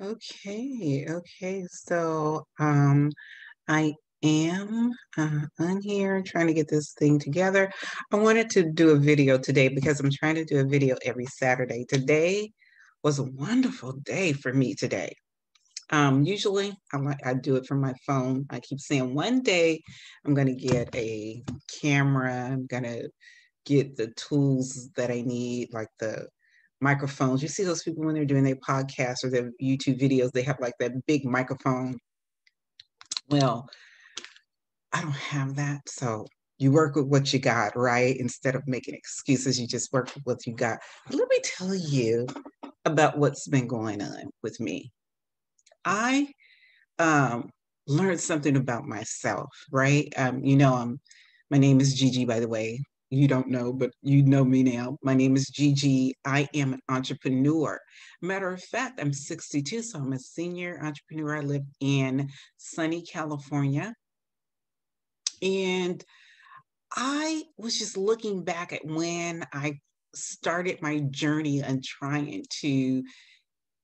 Okay. I am on here trying to get this thing together. I wanted to do a video today because I'm trying to do a video every Saturday. Today was a wonderful day for me today. Usually I do it from my phone. I keep saying one day I'm going to get a camera. I'm going to get the tools that I need, like the microphones. You see those people when they're doing their podcasts or their YouTube videos, they have like that big microphone. Well, I don't have that. So you work with what you got, right? Instead of making excuses, you just work with what you got. But let me tell you about what's been going on with me. I um, learned something about myself, right? My name is Gigi, by the way. You don't know, but you know me now. My name is Gigi. I am an entrepreneur. Matter of fact, I'm 62, so I'm a senior entrepreneur. I live in sunny California. And I was just looking back at when I started my journey and trying to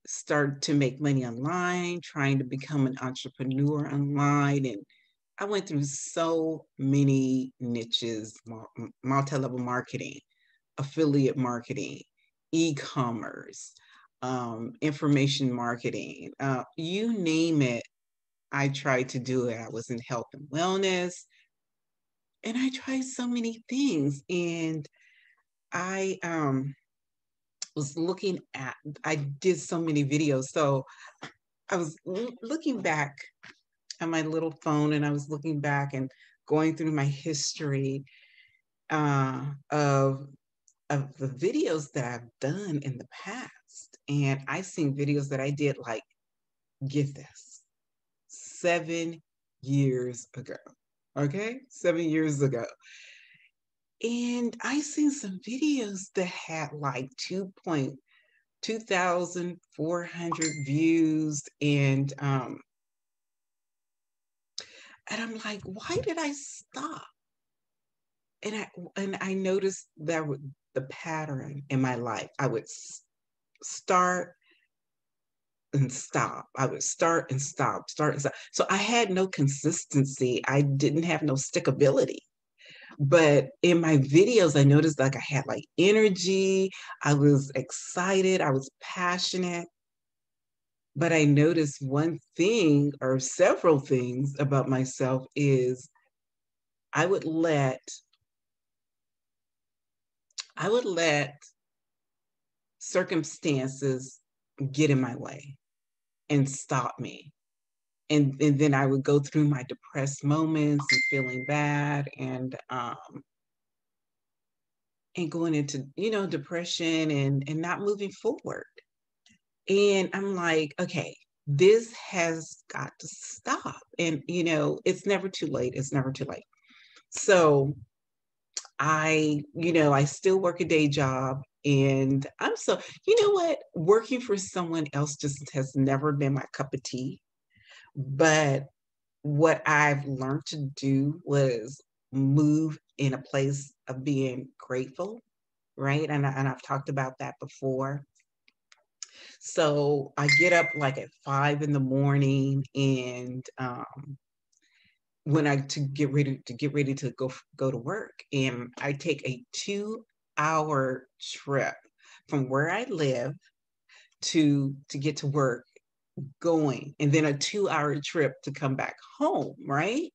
start to make money online, trying to become an entrepreneur online. And I went through so many niches, multi-level marketing, affiliate marketing, e-commerce, information marketing, you name it. I tried to do it. I was in health and wellness, and I tried so many things. And I was looking at, I did so many videos. So I was looking back at my little phone, and I was looking back and going through my history uh, of the videos that I've done in the past. And I seen videos that I did, like, get this, 7 years ago. Okay, 7 years ago. And I seen some videos that had like 2,400 views, and I'm like, why did I stop? And I noticed that the pattern in my life. I would start and stop. I would start and stop, start and stop. So I had no consistency. I didn't have no stickability. But in my videos, I noticed like I had like energy. I was excited. I was passionate. But I noticed one thing or several things about myself is I would let I would let circumstances get in my way and stop me. And then I would go through my depressed moments and feeling bad, and going into, depression, and not moving forward. And I'm like, okay, this has got to stop. And it's never too late. It's never too late. So I still work a day job, and I'm so, you know what? Working for someone else just has never been my cup of tea. But what I've learned to do was move in a place of being grateful, right? And I've talked about that before. So I get up like at 5 in the morning, and when I to get ready to go to work, and I take a 2 hour trip from where I live to get to work, going, and then a 2 hour trip to come back home, right?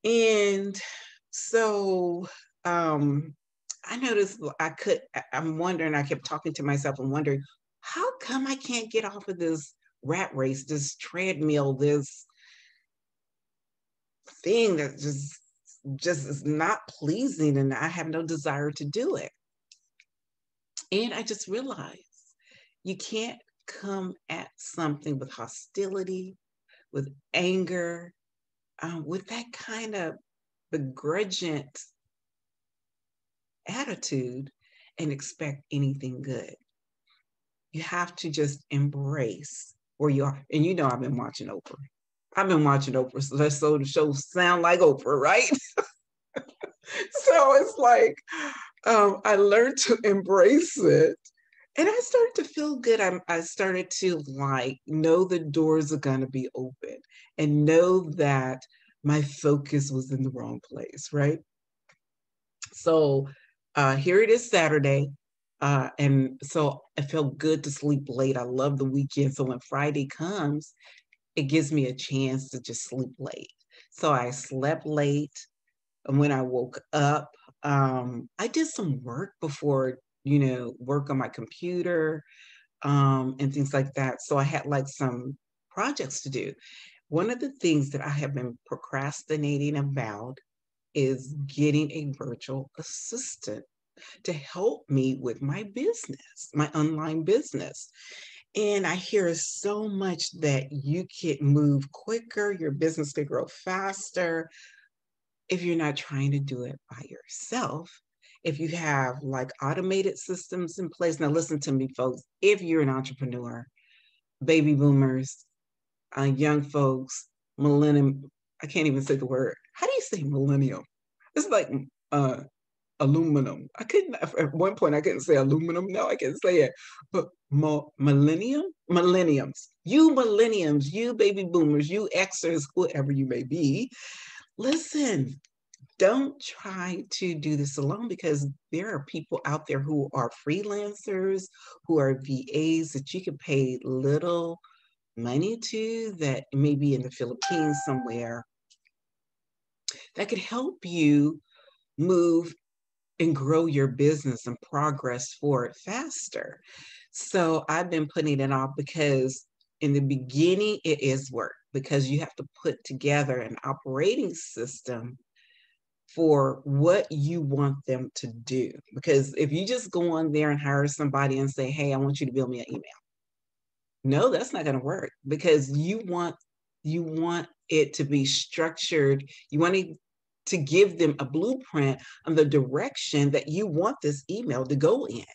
And so I noticed I'm wondering, I kept talking to myself and wondering, how come I can't get off of this rat race, this treadmill, this thing that just is not pleasing, and I have no desire to do it. And I just realized you can't come at something with hostility, with anger, with that kind of begrudging attitude and expect anything good. You have to just embrace where you are. And I've been watching Oprah. I've been watching Oprah, so the show sound like Oprah, right? So it's like I learned to embrace it And I started to feel good. I started to like know the doors are going to be open and know that my focus was in the wrong place, right? So here it is Saturday. And so I felt good to sleep late. I love the weekend. So when Friday comes, it gives me a chance to just sleep late. So I slept late. And when I woke up, I did some work before, work on my computer, and things like that. So I had like some projects to do. One of the things that I have been procrastinating about is getting a virtual assistant to help me with my business, my online business. And I hear so much that you can move quicker, your business could grow faster if you're not trying to do it by yourself. If you have like automated systems in place. Now, listen to me, folks. If you're an entrepreneur, baby boomers, young folks, millennium, I can't even say the word. How do you say millennium? It's like aluminum. I couldn't, at one point, I couldn't say aluminum. No, I can't say it. But millenniums, you baby boomers, you Xers, whoever you may be, listen, don't try to do this alone because there are people out there who are freelancers, who are VAs that you can pay little money to, that may be in the Philippines somewhere, that could help you move and grow your business and progress forward faster. So I've been putting it off because in the beginning, it is work because you have to put together an operating system for what you want them to do. Because if you just go on there and hire somebody and say, hey, I want you to build me an email. No, that's not going to work because you want it to be structured. You want to give them a blueprint on the direction that you want this email to go in,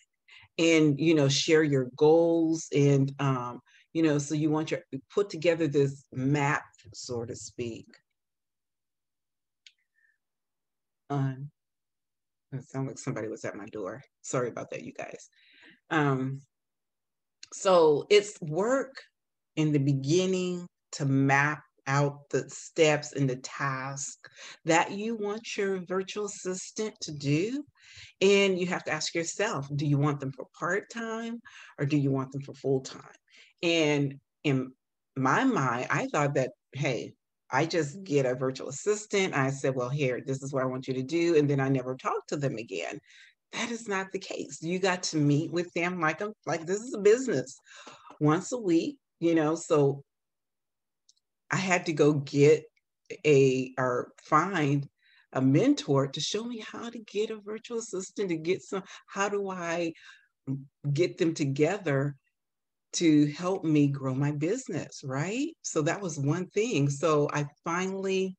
and share your goals, and so you want your put together this map, so to speak. It sounded like somebody was at my door. Sorry about that, you guys. Um, so it's work in the beginning to map out the steps and the task that you want your virtual assistant to do. And you have to ask yourself, do you want them for part-time or do you want them for full-time? And in my mind, I thought that, hey, I just get a virtual assistant. I said, well, here, this is what I want you to do. And then I never talked to them again. That is not the case. You got to meet with them like this is a business once a week, so I had to go get or find a mentor to show me how to get a virtual assistant, to get how do I get them together to help me grow my business, right? So that was one thing. So I finally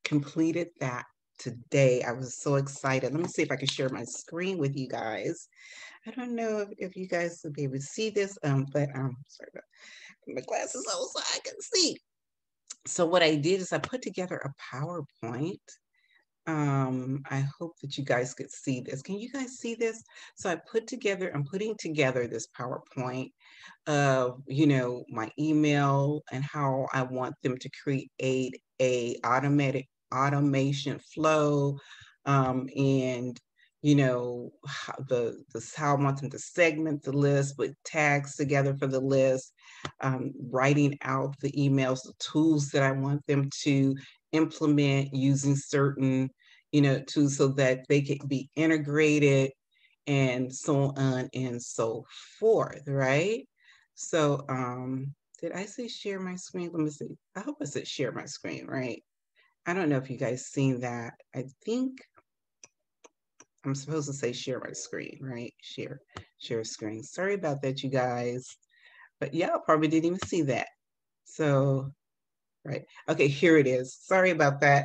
completed that today. I was so excited. Let me see if I can share my screen with you guys. I don't know if you guys will be able to see this, but sorry about my glasses on so I can see. So what I did is I put together a PowerPoint. I hope that you guys could see this. Can you guys see this? So I'm putting together this PowerPoint of, my email and how I want them to create a automatic automation flow, and how I want them to segment the list, put tags together for the list, writing out the emails, the tools that I want them to implement using certain tools so that they can be integrated, and so on and so forth, right? So did I say share my screen? Let me see. I hope I said share my screen, right? I don't know if you guys seen that. I think I'm supposed to say share my screen, right? Share screen. Sorry about that, you guys. But y'all probably didn't even see that. So, right. Okay, here it is. Sorry about that.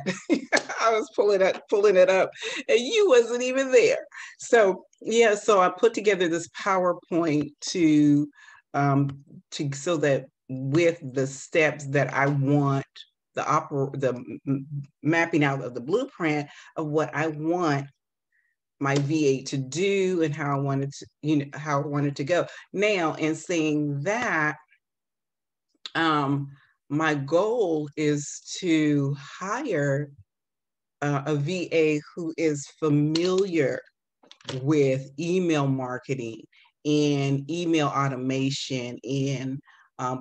I was pulling it up, and you wasn't even there. So yeah, so I put together this PowerPoint so that with the steps that I want, the mapping out of the blueprint of what I want my V8 to do and how I wanted to, how I wanted to go. Now, in saying that, my goal is to hire a VA who is familiar with email marketing and email automation and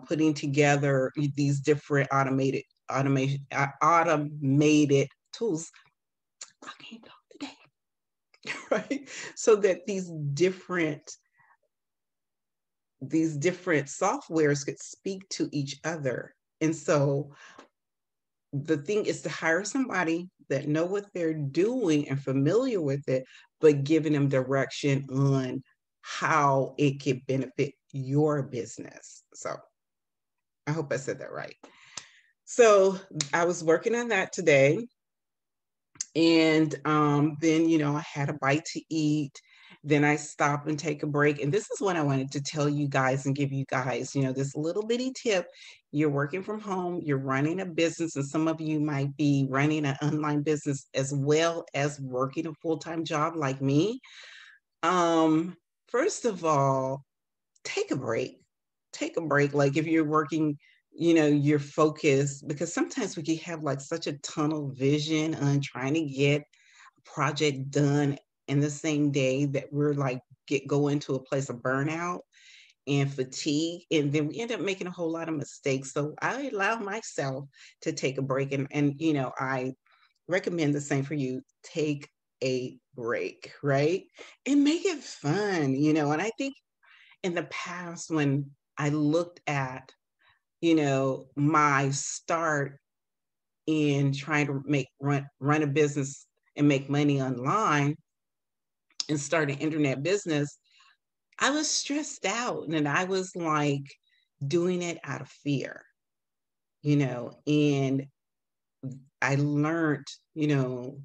putting together these different automated tools. I can't talk today, right? So that these different softwares could speak to each other. And so the thing is to hire somebody that know what they're doing and familiar with it, but giving them direction on how it could benefit your business. So I hope I said that right. So I was working on that today. And then, I had a bite to eat. Then I stopped and take a break. And this is what I wanted to tell you guys and give you guys, this little bitty tip. You're working from home, you're running a business, and some of you might be running an online business as well as working a full-time job like me. First of all, take a break. Take a break. Like if you're working, you're focused, because sometimes we can have like such a tunnel vision on trying to get a project done in the same day that we're like go into a place of burnout and fatigue, and then we end up making a whole lot of mistakes. So I allow myself to take a break, and I recommend the same for you. Take a break, right? And make it fun, and I think in the past when I looked at, my start in trying to run a business and make money online and start an internet business, I was stressed out and I was like doing it out of fear, and I learned, you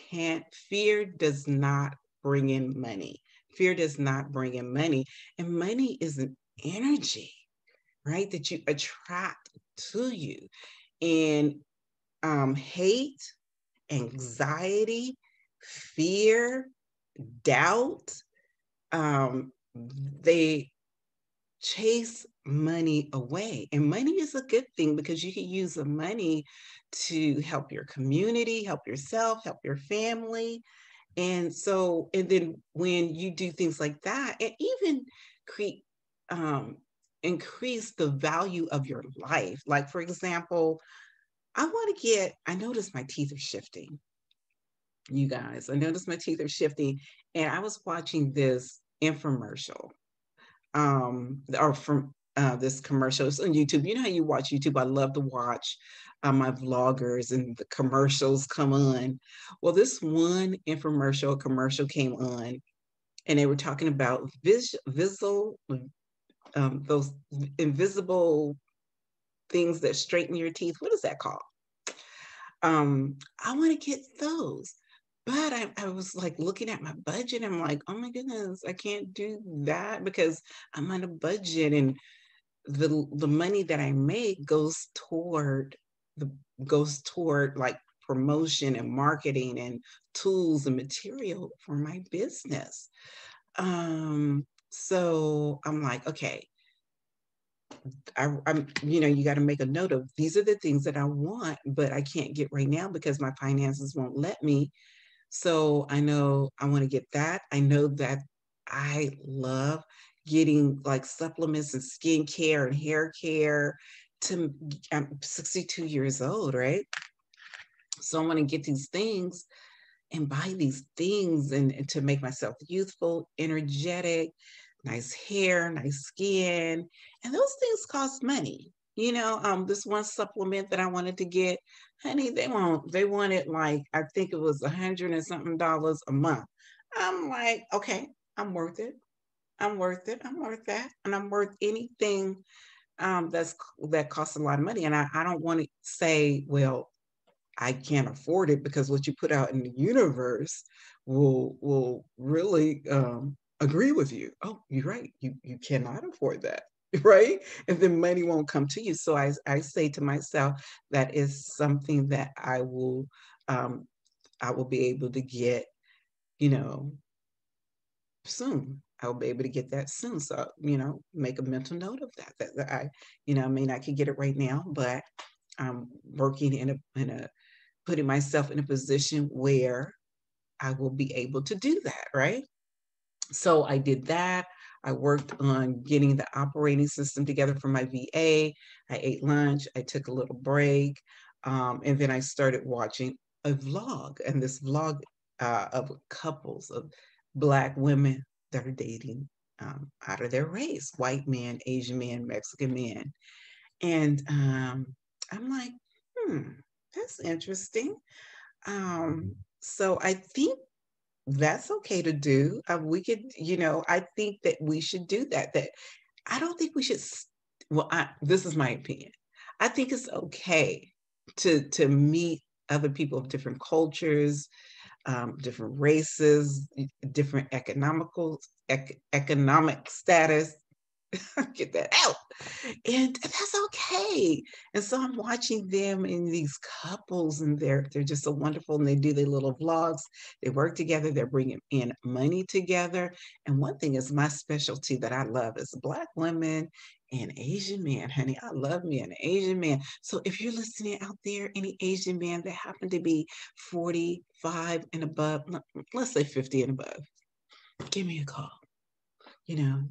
can't, fear does not bring in money. Fear does not bring in money. And money is an energy, right? That you attract to you. And hate, anxiety, fear, doubt, they chase money away. And money is a good thing because you can use the money to help your community, help yourself, help your family. And so, and then when you do things like that, and even create, um, increase the value of your life. Like, for example, I noticed my teeth are shifting. You guys, I noticed my teeth are shifting. And I was watching this infomercial, or from this commercial. It's on YouTube. You know how you watch YouTube? I love to watch my vloggers and the commercials come on. Well, this one commercial came on, and they were talking about those invisible things that straighten your teeth. What is that called? I want to get those. But I was like looking at my budget. I'm like, oh my goodness, I can't do that because I'm on a budget, and the money that I make goes toward like promotion and marketing and tools and material for my business. So I'm like, okay, I'm, you got to make a note of, these are the things that I want, but I can't get right now because my finances won't let me. So I know I want to get that. I know that I love getting like supplements and skincare and hair care. I'm 62 years old, right? So I want to get these things and buy these things, and to make myself youthful, energetic, nice hair, nice skin. And those things cost money. This one supplement that I wanted to get, honey, they wanted like, I think it was $100 and something a month. I'm like, okay, I'm worth it. I'm worth it. I'm worth that. And I'm worth anything that costs a lot of money. And I don't want to say, well, I can't afford it, because what you put out in the universe will really agree with you. Oh, you're right. You cannot afford that, right? And then money won't come to you. So I say to myself, that is something that um, I will be able to get you know, soon. I'll be able to get that soon. So, make a mental note of that I mean, I could get it right now, but I'm working in a putting myself in a position where I will be able to do that, right? So I did that. I worked on getting the operating system together for my VA. I ate lunch. I took a little break. And then I started watching a vlog, and this vlog of couples of Black women that are dating out of their race, white men, Asian men, Mexican men. And I'm like, hmm, that's interesting. So I think that's okay to do. We could, I think that we should do that. That I don't think we should. Well, this is my opinion. I think it's okay to meet other people of different cultures, different races, different economic status. Get that out. And that's okay. And so I'm watching them in these couples, and they're just so wonderful. And they do their little vlogs. They work together. They're bringing in money together. And one thing is my specialty that I love is Black women and Asian men, honey. I love me an Asian man. So if you're listening out there, any Asian man that happen to be 45 and above, let's say 50 and above, give me a call. You know,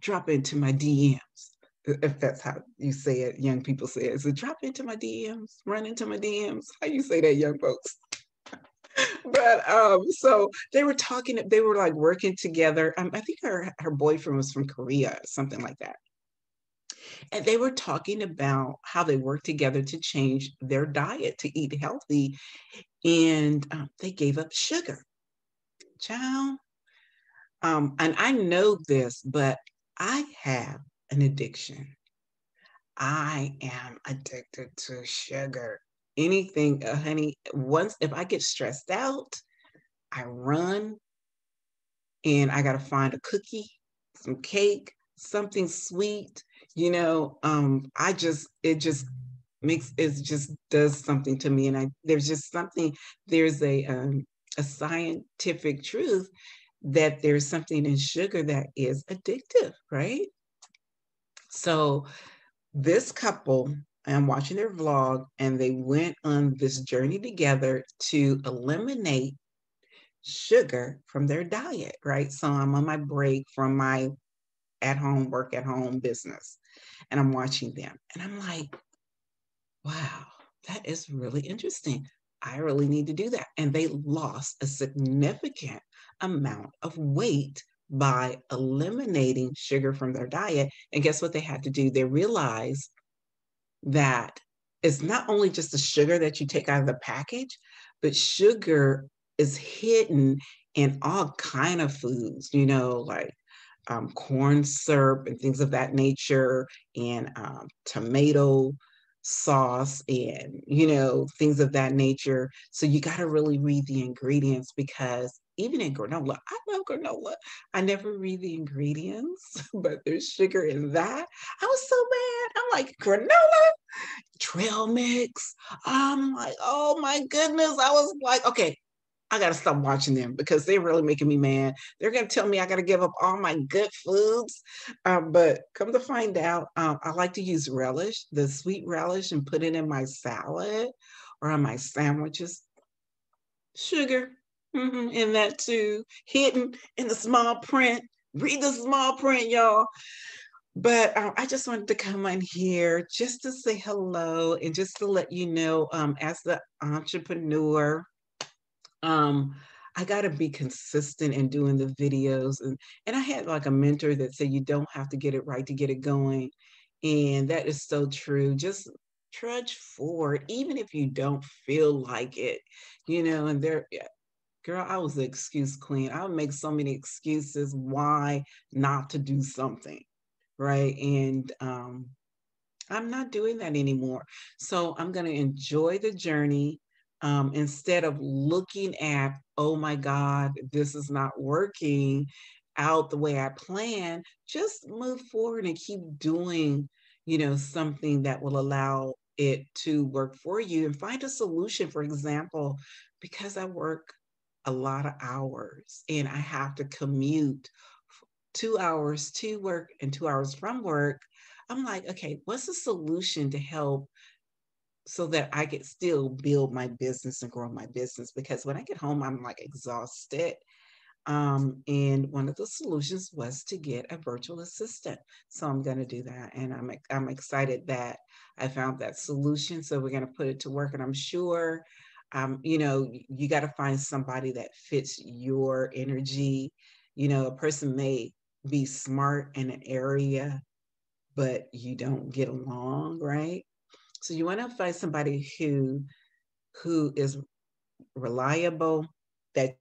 drop into my DMs, if that's how you say it. Young people say it. So drop into my DMs, run into my DMs. How you say that, young folks? But so they were talking. They were like working together. I think her boyfriend was from Korea, something like that. And they were talking about how they work together to change their diet to eat healthy, and they gave up sugar. Child, and I know this, but I have an addiction. I am addicted to sugar. Anything, honey, once if I get stressed out, I run and I got to find a cookie, some cake, something sweet. It just makes it just does something to me. And there's just something, there's a scientific truth that there's something in sugar that is addictive, right? So this couple, I'm watching their vlog, and they went on this journey together to eliminate sugar from their diet, right? So I'm on my break from my work at home business, and I'm watching them, and I'm like, wow, that is really interesting. I really need to do that. And they lost a significant amount of weight by eliminating sugar from their diet. And guess what they had to do? They realized that it's not only just the sugar that you take out of the package, but sugar is hidden in all kind of foods, like corn syrup and things of that nature, and tomato sauce, and things of that nature. So you got to really read the ingredients, because even in granola, I love granola. I never read the ingredients, but there's sugar in that. I was so mad. I'm like, granola, trail mix. I'm like, oh my goodness. I was like, okay, I got to stop watching them because they're really making me mad. They're going to tell me I got to give up all my good foods. But come to find out, I like to use relish, the sweet relish, and put it in my salad or on my sandwiches. Sugar, in that too, hidden in the small print. Read the small print, y'all. But I just wanted to come on here just to say hello, and just to let you know, as the entrepreneur, um, I got to be consistent in doing the videos. And I had like a mentor that said, you don't have to get it right to get it going. And that is so true. Just trudge forward, even if you don't feel like it, and yeah, girl, I was the excuse queen. I would make so many excuses why not to do something, right? And I'm not doing that anymore. So I'm going to enjoy the journey, instead of looking at, oh my God, this is not working out the way I planned. Just move forward and keep doing, something that will allow it to work for you, and find a solution. For example, because I work a lot of hours and I have to commute 2 hours to work and 2 hours from work. I'm like, okay, what's the solution to help so that I could still build my business and grow my business? Because when I get home, I'm like exhausted. And one of the solutions was to get a virtual assistant. So I'm going to do that, and I'm excited that I found that solution. So we're going to put it to work, and I'm sure, you got to find somebody that fits your energy. A person may be smart in an area, but you don't get along, right? So you want to find somebody who is reliable, that